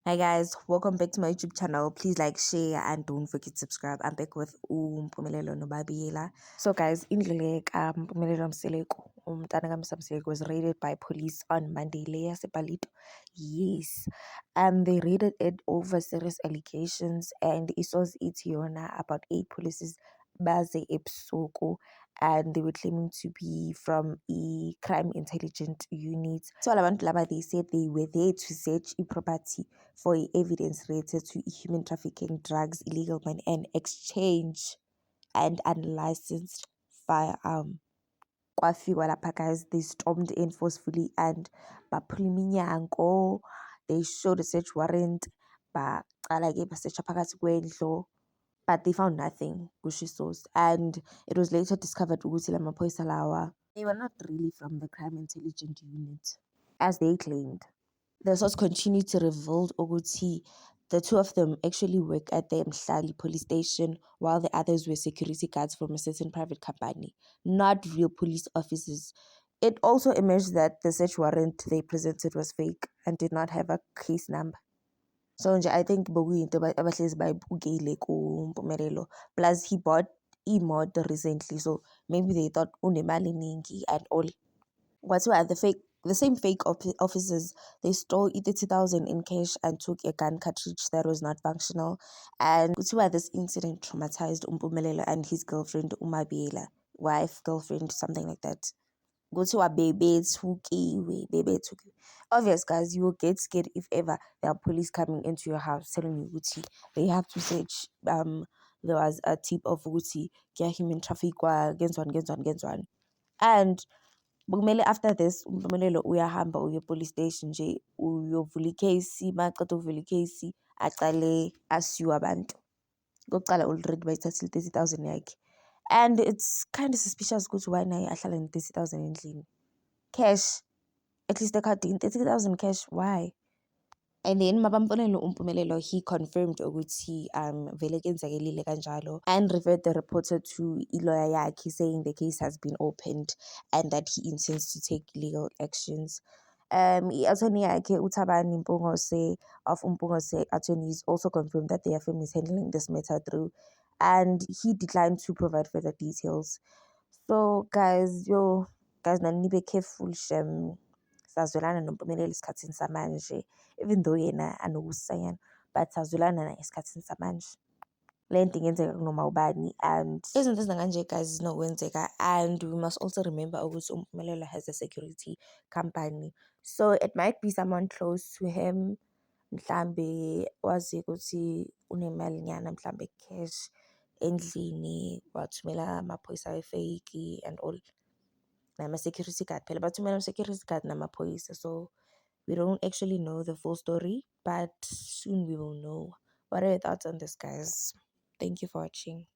Hi guys, welcome back to my YouTube channel. Please like, share, and don't forget to subscribe. I'm back with Mpumelelo Nobabiela. So guys, indlelek Mpumelelo Mseleko, umntana kaMsamseleko was raided by police on Monday. Leya Sepalito. Yes. They raided it over serious allegations and isos itiona about 8 policies baze ebusuku, and they were claiming to be from a crime intelligence unit. So abantu laba, they said they were there to search a property for evidence related to human trafficking, drugs, illegal money, and exchange and unlicensed firearm. Kwafikwa lapha guys, they stormed in forcefully and baphula iminyango. They showed a search warrant, baqala ke basearcha phakathi kwendlo, but they found nothing, kushisos, and it was later discovered ukuthi lamaphoyisa lawa, they were not really from the crime intelligence unit as they claimed. The source continued to reveal Oguti. The two of them actually work at the Mhlali police station, while the others were security guards from a certain private company, not real police officers. It also emerged that the search warrant they presented was fake and did not have a case number. So I think abahlezi bayibukile kuMpumelelo. Plus he bought e-mod recently, so maybe they thought unemali ningi and all. What's why the same fake officers, they stole 30,000 in cash and took a gun cartridge that was not functional. And why this incident traumatized Umpumelelo and his girlfriend Umabiela, wife, girlfriend, something like that. Obvious guys, you will get scared if ever there are police coming into your house telling you Uti they have to search. There was a tip of Uti human traffic against one. And bekumele after this uMpumelelo uyahamba uye police station nje uyovula icase, maqeda ukuvula icase aqale asiwe abantu. Kokucala already bayithathile 30,000 yakhe, and it's kind of suspicious ukuthi why naye ahlala ne-30,000 endlini cash, at least ekhadini 30,000 cash, why? And then mabambonela uMpumelelo, he confirmed ukuthi vele kenzakelile kanjalo and referred the reporter to i-lawyer yakhe, saying the case has been opened and that he intends to take legal actions. I-attorney yakhe uThabani Mpungose of Mpungose attorneys also confirmed that their firm is handling this matter through, and he declined to provide further details. So guys, nani be careful shem. Sazwelana noMpumelelo esikhathini samanje, even though yena anokusayana, but sazwelana naye esikhathini samanje. Le nto ingenzeka kunoma ubani, and izinto ezinganje guys zinokwenzeka. And we must also remember ukuthi uMpumelelo has a security company, so it might be someone close to him, mhlambe wazi ukuthi unemali nyana, mhlambe cash endlini, wathumela amaphoyisa afake and all. Nama-security guard phela bathumela ama-security guard namaphoyisa, so we don't actually know the full story, but soon we will know. What are your thoughts on this, guys? Thank you for watching.